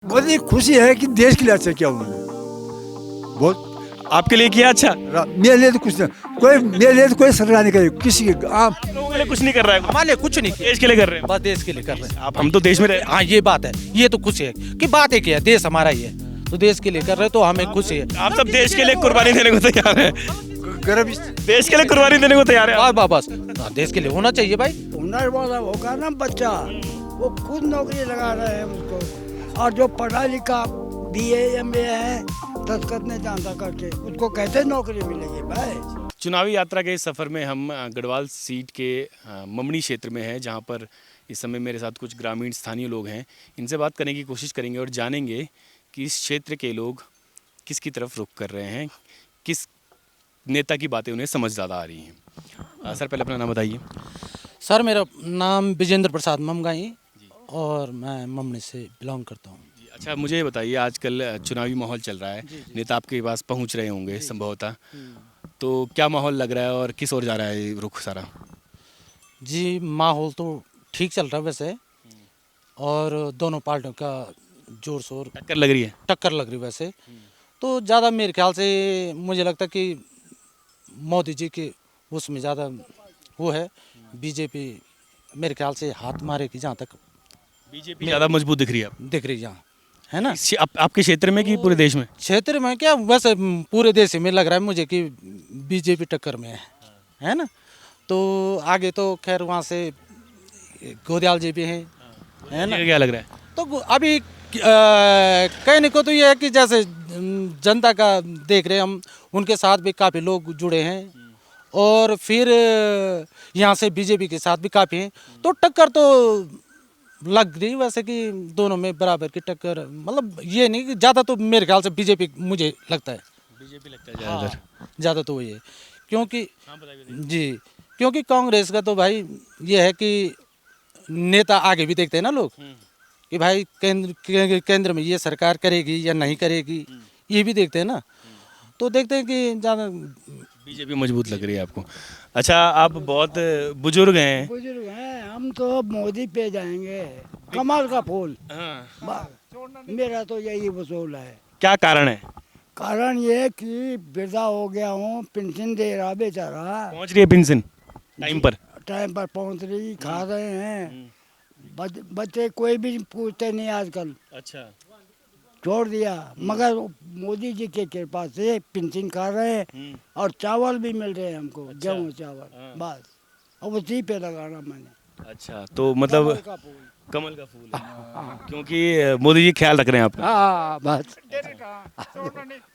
मुझे खुशी है कि देश के लिए अच्छा किया उन्होंने बहुत। आपके लिए किया अच्छा? मेरे लिए तो कुछ नहीं, कोई मेरे लिए तो कोई सरकार नहीं करेगी किसी के आम। लोगों के लिए कुछ नहीं कर रहा है, हमारे लिए कुछ नहीं किया, देश के लिए कर रहे हैं। बस देश के लिए कर रहे हैं। आप हम तो देश में रहे। हाँ ये बात है, ये तो खुशी है कि बात है क्या है, देश हमारा ही है तो देश के लिए कर रहे हैं तो हमें खुशी है। आप सब देश के लिए कुर्बानी देने को तैयार हैं। गर्व देश के लिए कुर्बानी देने को तैयार है। बस हाँ, देश के लिए होना चाहिए भाई। हुनर वाला होगा ना बच्चा, वो खुद नौकरी लगा रहे हैं उसको। और जो पढ़ा लिखा BA MA है, दस्खत नहीं जानता करके, उसको कैसे नौकरी मिलेगी भाई। चुनावी यात्रा के इस सफ़र में हम गढ़वाल सीट के ममनी क्षेत्र में हैं, जहां पर इस समय मेरे साथ कुछ ग्रामीण स्थानीय लोग हैं। इनसे बात करने की कोशिश करेंगे और जानेंगे कि इस क्षेत्र के लोग किसकी तरफ रुख कर रहे हैं, किस नेता की बातें उन्हें समझ ज़्यादा आ रही हैं। सर पहले अपना नाम बताइए। सर मेरा नाम विजेंद्र प्रसाद ममगाई और मैं ममनी से बिलोंग करता हूँ। अच्छा मुझे ये बताइए, आजकल चुनावी माहौल चल रहा है, नेता आपके पास पहुंच रहे होंगे संभवतः, तो क्या माहौल लग रहा है और किस ओर जा रहा है ये रुख सारा? जी माहौल तो ठीक चल रहा है वैसे, और दोनों पार्टियों का जोर शोर टक्कर लग रही है। टक्कर लग रही है वैसे। तो ज़्यादा मेरे ख्याल से मुझे लगता है कि मोदी जी के उसमें ज़्यादा वो है, बीजेपी मेरे ख्याल से हाथ मारेगी जहाँ तक बीजेपी ज़्यादा मजबूत दिख रही है दिख रही यहाँ, है ना। आपके क्षेत्र में कि पूरे देश में? क्षेत्र में क्या वैसे पूरे देश में लग रहा है मुझे कि बीजेपी टक्कर में है ना। तो आगे तो खैर वहाँ से गोदयाल जी भी हैं, है ना। क्या लग रहा है? तो अभी कहने को तो ये है कि जैसे जनता का देख रहे हैं हम, उनके साथ भी काफ़ी लोग जुड़े हैं और फिर यहाँ से बीजेपी के साथ भी काफ़ी हैं, तो टक्कर तो लग रही वैसे कि दोनों में बराबर की टक्कर, मतलब ये नहीं कि ज़्यादा, तो मेरे ख्याल से बीजेपी मुझे लगता है, बीजेपी लगता है ज़्यादातर। ज़्यादा तो वही है क्योंकि जी, क्योंकि कांग्रेस का तो भाई ये है कि नेता आगे भी देखते हैं ना लोग कि भाई केंद्र में ये सरकार करेगी या नहीं करेगी, ये भी देखते हैं ना। तो देखते हैं कि ज़्यादा बीजेपी मजबूत लग रही है आपको। अच्छा आप बहुत बुजुर्ग हैं। बुजुर्ग हैं हम, तो मोदी पे जाएंगे, कमल का फूल। मेरा तो यही वसूल है। क्या कारण है? कारण ये कि वृद्धा हो गया हूँ, पेंशन दे रहा बेचारा, पहुंच रही है पेंशन टाइम पर? टाइम पर पहुँच रही, खा रहे हैं। बच्चे कोई भी पूछते नहीं आजकल, अच्छा छोड़ दिया। मगर मोदी जी के कृपा से पेंशन खा रहे हैं और चावल भी मिल रहे हैं हमको, गेहूँ चावल। बस अब उसी पे लगाना मैंने। अच्छा तो मतलब कमल का फूल। कमल का फूल है। क्योंकि मोदी जी ख्याल रख रहे हैं आपका। हाँ बस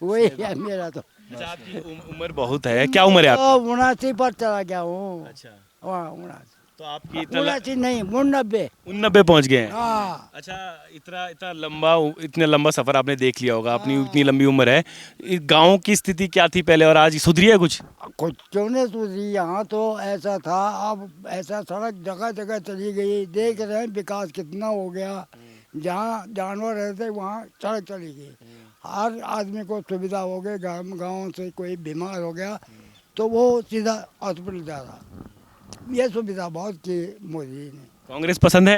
वही है मेरा तो। अच्छा आपकी उम्र बहुत है, क्या उम्र है आप? तो 79 पर चला गया हूँ। अच्छा वहाँ 79 तो आपकी इतना 79 नहीं 89। 89 पहुंच गए हैं। हाँ अच्छा इतना इतना लंबा सफर आपने देख लिया होगा, अपनी इतनी लंबी उम्र है। गांव की स्थिति क्या थी पहले और आज सुधरी है कुछ? कुछ क्यों नहीं सुधरी, यहाँ तो ऐसा था, अब ऐसा सड़क जगह जगह चली गई। देख रहे हैं विकास कितना हो गया, जहाँ जानवर रहते वहाँ सड़क चली गई, हर आदमी को सुविधा हो गई। गाँव से कोई बीमार हो गया तो वो सीधा हॉस्पिटल जा रहा। ये सुविधा बहुत की मोदी ने। कांग्रेस पसंद है?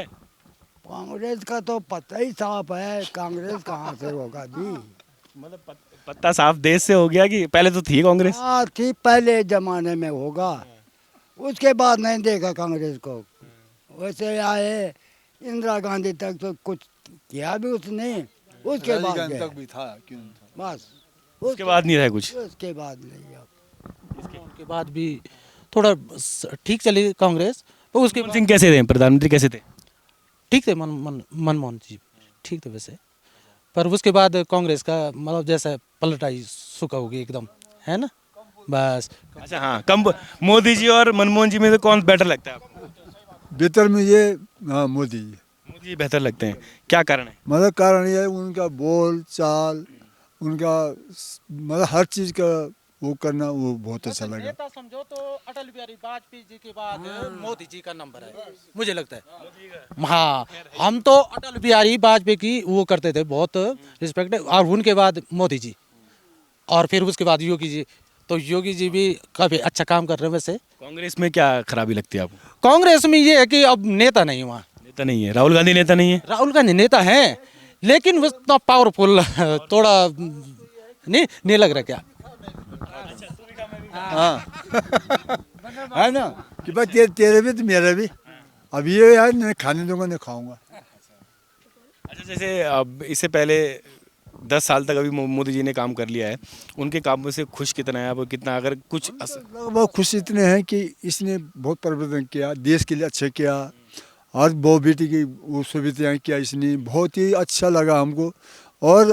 कांग्रेस का तो पता ही साफ है, कांग्रेस कहाँ से होगा जी। मतलब पत्ता साफ देश से हो गया कि पहले तो थी कांग्रेस? हाँ थी, पहले जमाने में होगा, उसके बाद नहीं देखा कांग्रेस को। वैसे आए इंदिरा गांधी तक तो कुछ किया भी उसने, उसके बाद तक भी था क्यों था? बस उसके बाद नहीं रहा कुछ। उसके बाद नहीं। अब उसके बाद भी थोड़ा ठीक चली कांग्रेस, तो उसके मनमोहन सिंह कैसे थे, प्रधानमंत्री कैसे थे? ठीक थे मनमोहन जी ठीक थे वैसे, पर उसके बाद कांग्रेस का मतलब जैसा पलटाई सुखा होगी एकदम, है ना बस। अच्छा हाँ, कम मोदी जी और मनमोहन जी में से कौन बेटर लगता है आपको? भीतर में ये हाँ मोदी जी। मोदी जी बेहतर लगते हैं, क्या कारण है? मतलब कारण ये है उनका बोल चाल, उनका मतलब हर चीज़ का वो करना वो बहुत अच्छा लगा। नेता समझो तो अटल बिहारी वाजपेयी जी के बाद मोदी जी का नंबर है मुझे लगता है। हाँ हम तो अटल बिहारी वाजपेयी की वो करते थे, बहुत रिस्पेक्ट, और उनके बाद मोदी जी और फिर उसके बाद योगी जी। तो योगी जी भी काफी अच्छा काम कर रहे हैं वैसे। कांग्रेस में क्या खराबी लगती है आपको? कांग्रेस में ये है कि अब नेता नहीं, वहाँ नेता नहीं है, राहुल गांधी नेता नहीं है। राहुल गांधी नेता हैं लेकिन वो इतना पावरफुल थोड़ा नहीं लग रहा क्या? हाँ है ना कि भाई तेरे भी तो मेरा भी। अब ये यार नहीं खाने दूंगा नहीं खाऊंगा। अच्छा, जैसे अब इससे पहले 10 साल तक अभी मोदी जी ने काम कर लिया है, उनके कामों से खुश कितना है आप? कितना अगर कुछ बहुत खुश इतने हैं कि इसने बहुत परिवर्तन किया, देश के लिए अच्छा किया, और बहु बेटी की वो सुविधाएं किया इसने, बहुत ही अच्छा लगा हमको। और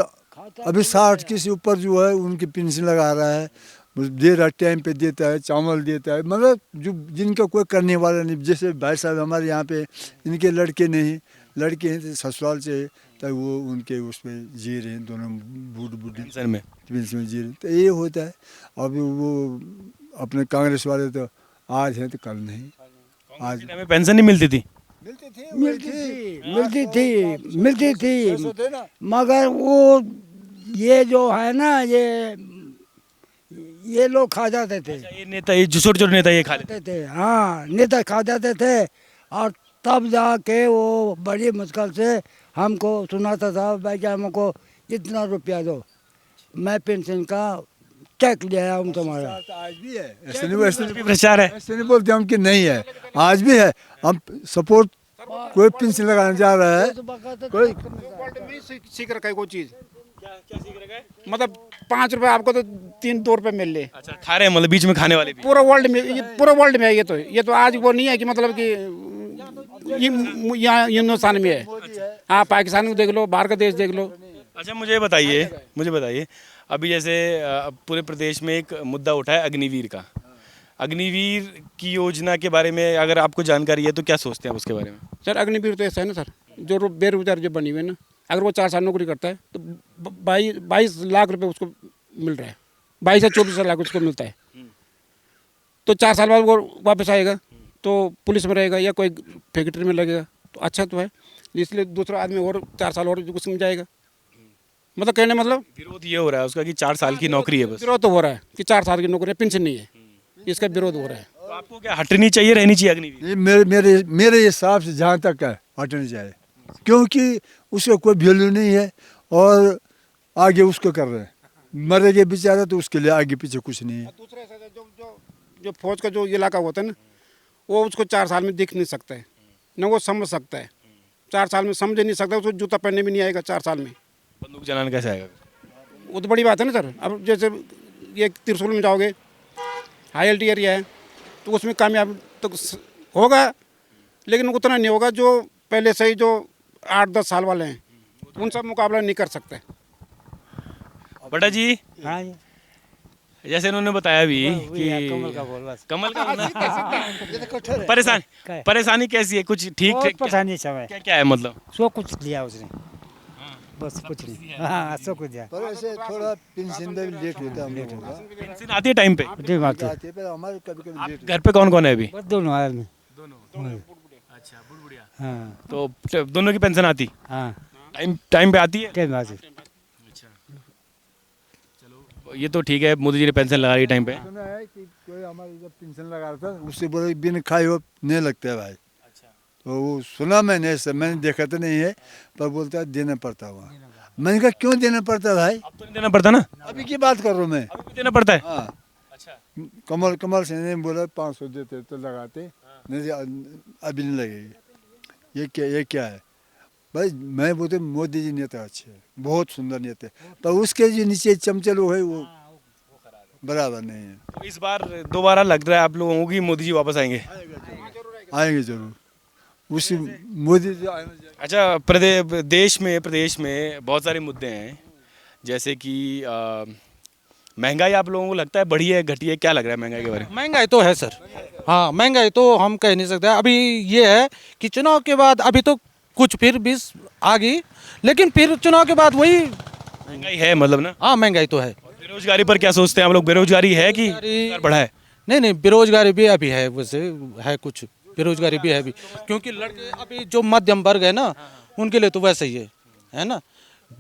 अभी 60 के से ऊपर जो है उनकी पेंशन लगा रहा है, दे रहा, टाइम पे देता है, चावल देता है, मतलब जो जिनका कोई करने वाला नहीं। जैसे भाई साहब हमारे यहाँ पे, इनके लड़के नहीं, लड़के हैं तो ससुराल से, तब वो उनके उस पर जी रहे हैं, दोनों बूढ़ी पेंशन में? पेंशन में जी रहे हैं। तो ये होता है। अब वो अपने कांग्रेस वाले तो आज हैं तो कल नहीं। आज कांग्रेस के टाइम में पेंशन नहीं मिलती थी? मिलती थी मगर वो ये जो है ना ये लोग खा जाते थे। ये नेता, ये जो छोटे छोटे नेता ये खा लेते थे, हाँ नेता खा जाते थे। और तब जाके वो बड़ी मुश्किल से हमको सुनाता था, भाई कि हमको इतना रुपया दो, मैं पेंशन का चेक ले आया हूँ तुम्हारा। आज भी है, ऐसे नहीं भ्रष्टाचार है। ऐसे नहीं बोलते हम कि नहीं है, आज भी है। हम सपोर्ट कोई पेंशन लगाने जा रहा है, कोई वर्ल्ड में सीख रखा है कोई चीज। क्या सीख रखा है? मतलब 5 रुपए आपको तो 2 रुपए मिल ले। अच्छा, खा रहे हैं मतलब बीच में खाने वाले भी? पूरा वर्ल्ड में, ये पूरा वर्ल्ड में है। ये तो आज वो नहीं है कि मतलब कि यहाँ हिंदुस्तान में है। हाँ, पाकिस्तान में देख लो, बाहर का देश देख लो। अच्छा, मुझे बताइए अभी जैसे पूरे प्रदेश में एक मुद्दा उठा है अग्निवीर का। अग्निवीर की योजना के बारे में अगर आपको जानकारी है तो क्या सोचते हैं आप उसके बारे में? सर, अग्निवीर तो ऐसा है ना सर, जो बेरोजगार जो बनी हुई है ना, अगर वो 4 साल नौकरी करता है तो 22 लाख रुपए उसको मिल रहा है। 22 से 24 लाख उसको मिलता है। तो 4 साल बाद वो वापस आएगा तो पुलिस में रहेगा या कोई फैक्ट्री में लगेगा, तो अच्छा तो है। इसलिए दूसरा आदमी और 4 साल और उसमें जाएगा। मतलब कहने मतलब विरोध ये हो रहा है उसका कि 4 साल की नौकरी है बस। विरोध तो हो रहा है कि 4 साल की नौकरी है, पेंशन नहीं है, इसका विरोध हो रहा है। तो आपको क्या हटनी चाहिए, रहनी चाहिए अग्निवीर? ये मेरे हिसाब से जहाँ तक है हटनी चाहिए, क्योंकि उसका कोई वैल्यू नहीं है और आगे उसको कर रहे हैं। मरेगा बेचारा तो उसके लिए आगे पीछे कुछ नहीं है। दूसरा ऐसा है, जो फौज का जो इलाका होता है ना, वो उसको 4 साल में दिख नहीं सकता है, न वो समझ सकता है। 4 साल में समझ नहीं सकता, उसको जूता पहनने भी नहीं आएगा 4 साल में। बंदूक चलाना कैसे आएगा? वो तो बड़ी बात है ना सर। अब जैसे ये त्रिशूल में जाओगे, हाई एल्टी एरिया है, तो उसमें कामयाब तो होगा, लेकिन उतना नहीं होगा जो पहले से ही जो 8-10 साल वाले हैं, उनसे मुकाबला नहीं कर सकते। बटा जी, हाँ जी, जैसे इन्होंने बताया भी कि कमल का परेशानी कैसी है? कुछ ठीक बहुत ठीक परेशानी समय क्या क्या है मतलब? सो कुछ लिया उसने, बस कुछ नहीं। हाँ, सो कुछ दिया। पर ऐसे थोड़ा पेंशन में भी लेट होता है हम लोगों का। पेंशन आती है टाइम पे? जी बात है, आते हैं, पर हमारे कभी लेट घर पे कौन कौन है अभी? बस दोनों आदमी। अच्छा, बुढ़िया। हाँ तो दोनों की पेंशन आती? हाँ, टाइम पे आती है? टाइम बात है। ये तो ठीक है, मोदी जी ने पेंशन लगा रही टाइम पे। सुना है कि कोई हमारे जब पेंशन लगा रहा था, उससे बोले बिन खाए हो नहीं लगता है भाई। तो वो सुना मैंने देखा तो नहीं है, पर बोलता है देना पड़ता है वहाँ। मैंने कहा क्यों देना पड़ता है भाई? अब तो नहीं देना पड़ता ना? अभी की बात कर रहा हूँ मैं। अभी भी देना पड़ता है? हाँ, अच्छा। कमल से ने बोला 500 देते तो लगाते, नहीं अभी नहीं लगेगी। ये क्या है भाई? मैं बोलते मोदी जी नेता अच्छे हैं, बहुत सुंदर नेता है, पर उसके जो नीचे चमचे लोग है वो बराबर नहीं है। तो इस बार दोबारा लग रहा है आप लोगों को कि मोदी जी वापस आएंगे? आएंगे जरूर, उस मोदी जी आना चाहिए। अच्छा, प्रदेश में बहुत सारे मुद्दे हैं, जैसे कि महंगाई आप लोगों को लगता है बढ़ी है, घटी है? क्या लग रहा है महंगाई के बारे में? महंगाई तो है सर। हाँ, महंगाई तो हम कह नहीं सकते। अभी ये है कि चुनाव के बाद अभी तो कुछ फिर 20 आ गई, लेकिन फिर चुनाव के बाद वही महंगाई है मतलब ना? हाँ, महंगाई तो है। बेरोजगारी पर क्या सोचते हैं आप लोग? बेरोजगारी है कि बढ़ा है? नहीं, बेरोजगारी भी अभी है, वैसे है, कुछ बेरोजगारी भी है अभी, क्योंकि लड़के अभी जो मध्यम वर्ग है ना, उनके लिए तो वैसे ही है ना।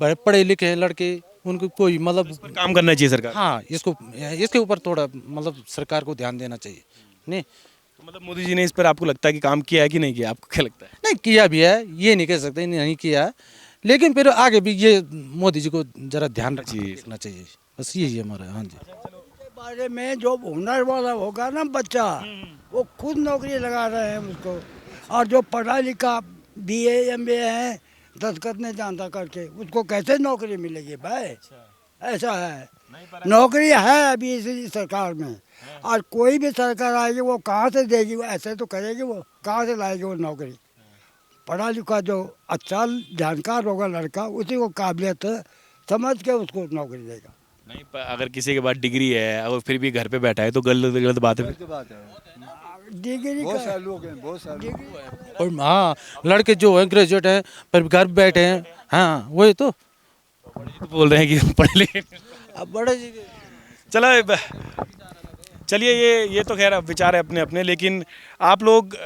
पढ़े लिखे हैं लड़के, उनको कोई मतलब इस पर काम करना चाहिए सरकार। हाँ, इसके ऊपर थोड़ा मतलब सरकार को ध्यान देना चाहिए। नहीं तो मतलब मोदी जी ने इस पर आपको लगता है कि काम किया है कि नहीं किया? आपको क्या लगता है? नहीं, किया भी है, ये नहीं कह सकते नहीं किया, लेकिन फिर आगे भी ये मोदी जी को जरा ध्यान रखना चाहिए, बस यही है हमारा। हाँ जी। के बारे में जो हुनर वाला होगा ना बच्चा, वो खुद नौकरी लगा रहे हैं उसको। और जो पढ़ा लिखा BA MA है, दस्तखत नहीं जानता करके, उसको कैसे नौकरी मिलेगी भाई? ऐसा है, नौकरी है अभी इसी सरकार में, और कोई भी सरकार आएगी वो कहाँ से देगी? वो ऐसे तो करेगी, वो कहाँ से लाएगी वो नौकरी? पढ़ा लिखा जो अच्छा जानकार होगा लड़का, उसी को काबिलियत समझ के उसको नौकरी देगा। नहीं, अगर किसी के पास डिग्री है और फिर भी घर पे बैठा है तो गलत गलत बात है। डिग्री बहुत का सारे लोग हैं, बहुत सारे और हाँ, लड़के जो हैं ग्रेजुएट हैं पर घर बैठे हैं, हाँ वही तो। तो बोल रहे हैं कि पढ़ लिखे। अब बड़े जी चलो चलिए, ये तो खैर अब विचार है अपने अपने, लेकिन आप लोग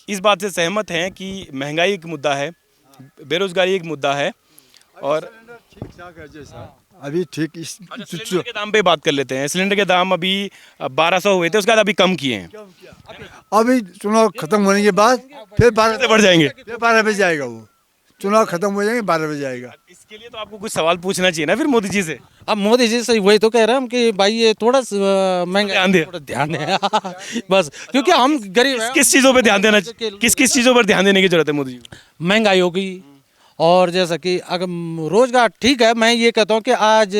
इस बात से सहमत हैं कि महंगाई एक मुद्दा है, बेरोजगारी एक मुद्दा है, और ठीक ठाक है जैसा अभी ठीक इस सिलेंडर के दाम पे बात कर लेते हैं। सिलेंडर के दाम अभी 1200 हुए थे, उसके बाद अभी कम किए हैं, अभी चुनाव खत्म होने के बाद फिर 12 से बढ़ जाएंगे। फिर 12 बजे जाएगा, वो चुनाव खत्म हो जाएंगे 12 बजे जाएगा। इसके लिए तो आपको कुछ सवाल पूछना चाहिए ना फिर मोदी जी से। अब मोदी जी से वही तो कह रहे हैं हम कि भाई ये थोड़ा महंगा ध्यान दे। थोड़ा ध्यान दे बस, क्योंकि हम गरीब हैं। किस चीज़ों पे ध्यान देना, किस किस चीज़ों पर ध्यान देने की जरूरत है मोदी जी को? महंगाई होगी, और जैसा कि अगर रोजगार ठीक है, मैं ये कहता हूँ कि आज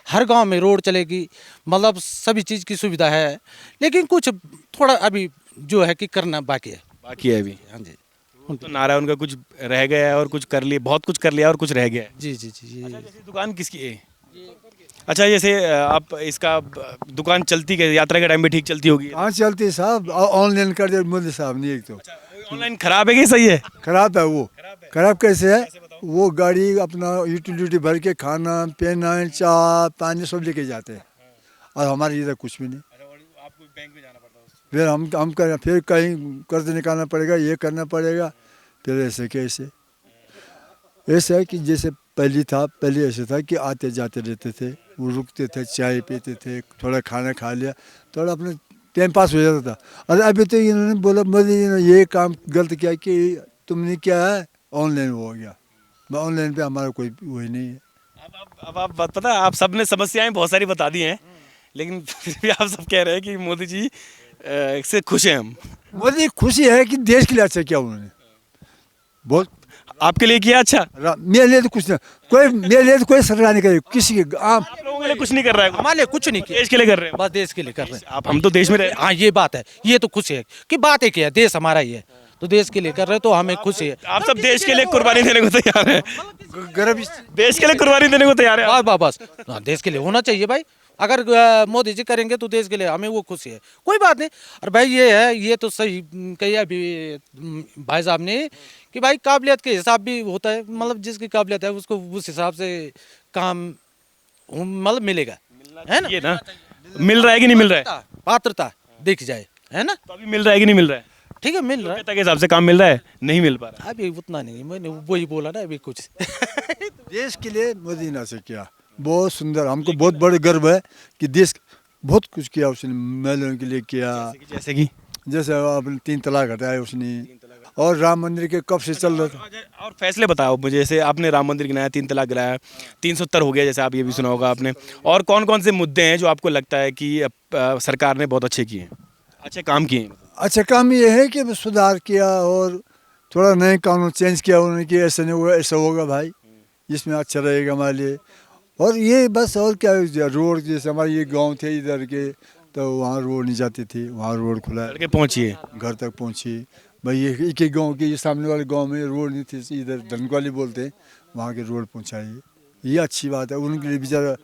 हर गांव में रोड चलेगी, मतलब सभी चीज़ की सुविधा है, लेकिन कुछ थोड़ा अभी जो है कि करना बाकी है। बाकी है अभी। हाँ जी तो नारा उनका कुछ रह गया है और कुछ कर लिया, बहुत कुछ कर लिया और कुछ रह गया है। जी जी जी जी। जैसे दुकान किसकी है? अच्छा, जैसे आप इसका दुकान चलती कैसे, यात्रा के टाइम पे ठीक चलती होगी? कहाँ चलती है साहब, ऑनलाइन कर दे मोदी साहब ने। एक तो ऑनलाइन खराब है कि सही है? खराब है वो। खराब कैसे है? वो गाड़ी अपना यूटिलिटी भर के खाना पीना चाय पानी सब लेके जाते हैं, और हमारे इधर कुछ भी नहीं। आपको बैंक में जाना पड़ता है? फिर हम कर फिर कहीं कर्ज निकालना पड़ेगा, ये करना पड़ेगा, फिर ऐसे कैसे? ऐसा है कि जैसे पहले ऐसे था कि आते जाते रहते थे, वो रुकते थे, चाय पीते थे, थोड़ा खाना खा लिया, थोड़ा अपने टाइम पास हो जाता था। अरे अभी तो इन्होंने बोला मोदी जी ने ये काम गलत किया कि तुमने क्या है, ऑनलाइन हो गया। ऑनलाइन पे हमारा कोई वही नहीं है। अब आप बात पता है, आप सब ने समस्याएं बहुत सारी बता दी हैं, लेकिन फिर भी आप सब कह रहे हैं कि मोदी जी से खुश हैं हम। मोदी खुशी है कि देश के लिए अच्छा किया उन्होंने, बहुत। आपके लिए किया अच्छा? मेरे लिए तो कुछ नहीं, मेरे लिए तो कोई सरकार नहीं करे, किसी के आम आप लोगों के लिए कुछ नहीं कर रहा है, हमारे लिए कुछ नहीं किया, देश के लिए कर रहे हैं। बस देश के लिए कर रहे हैं। आप हम तो देश में रहे। हाँ ये बात है, ये तो खुशी है कि बात एक ही है, देश हमारा ही है, तो देश के लिए कर रहे हैं, तो हमें खुशी है। आप सब देश के लिए कुर्बानी देने को तैयार हैं, गर्व देश के लिए कुर्बानी देने को तैयार है। बस हाँ, देश के लिए होना चाहिए भाई। अगर मोदी जी करेंगे तो देश के लिए हमें वो खुशी है, कोई बात नहीं। और भाई ये है, ये तो सही कही अभी भाई साहब ने कि भाई काबिलियत के हिसाब भी होता है, मतलब जिसकी काबिलियत है उसको उस हिसाब से काम मतलब मिलेगा, है ना? ये ना मिल रहा है कि नहीं मिल रहा है? पात्रता देखी जाए, है ना? तो अभी मिल रहा है कि नहीं मिल रहा है? ठीक है, मिल रहा है। योग्यता के हिसाब से काम मिल रहा है, नहीं मिल पा रहा। अभी उतना नहीं, मैंने वही बोला ना अभी कुछ देश के लिए मोदी ने ऐसे किया, बहुत सुंदर। हमको बहुत बड़े गर्व है कि देश बहुत कुछ किया उसने, महिलाओं के लिए किया। जैसे आपने 3 तलाक हटाया उसने, और राम मंदिर के कब से चल रहा था। और फैसले बताओ मुझे, जैसे आपने राम मंदिर गिनाया, 3 तलाक गिराया, 370 हो गया, जैसे आप ये भी सुना होगा आपने। और कौन कौन से मुद्दे हैं जो आपको लगता है कि सरकार ने बहुत अच्छे किए हैं, अच्छे काम किए हैं? अच्छा काम ये है कि सुधार किया और थोड़ा नए कानून चेंज किया उन्होंने कि ऐसा नहीं होगा, ऐसा होगा भाई, इसमें अच्छा रहेगा हमारे लिए। और ये बस, और क्या, रोड जैसे हमारे ये गांव थे इधर के, तो वहाँ रोड नहीं जाती थी, वहाँ रोड खुला लड़के पहुँचिए, घर तक पहुँची भाई। ये एक एक गाँव के, ये सामने वाले गांव में रोड नहीं थी, इधर धनकवाली बोलते हैं, वहाँ के रोड पहुँचाई, ये अच्छी बात है। उनके लिए बेचारा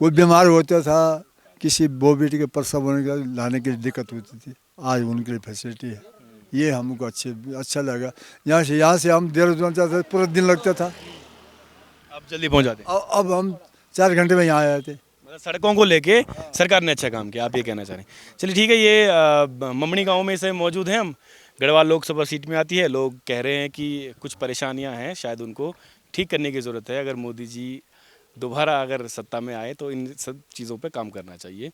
कोई बीमार होता था, किसी बो बेटी के प्रसव होने के लाने की दिक्कत होती थी, आज उनके लिए फैसिलिटी है, ये हमको अच्छा लगा। यहाँ से हम देहरादून जाते थे, पूरा दिन लगता था, अब जल्दी पहुँच जाते हैं। अब हम 4 घंटे में यहाँ आए थे। मतलब सड़कों को लेके सरकार ने अच्छा काम किया, आप ये कहना चाह रहे हैं। चलिए ठीक है, ये ममनी गांव में से मौजूद हैं हम, गढ़वाल लोकसभा सीट में आती है। लोग कह रहे हैं कि कुछ परेशानियां हैं, शायद उनको ठीक करने की ज़रूरत है। अगर मोदी जी दोबारा अगर सत्ता में आए तो इन सब चीज़ों पे काम करना चाहिए।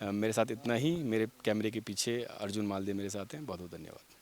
मेरे साथ इतना ही। मेरे कैमरे के पीछे अर्जुन मालदे मेरे साथ हैं। बहुत बहुत धन्यवाद।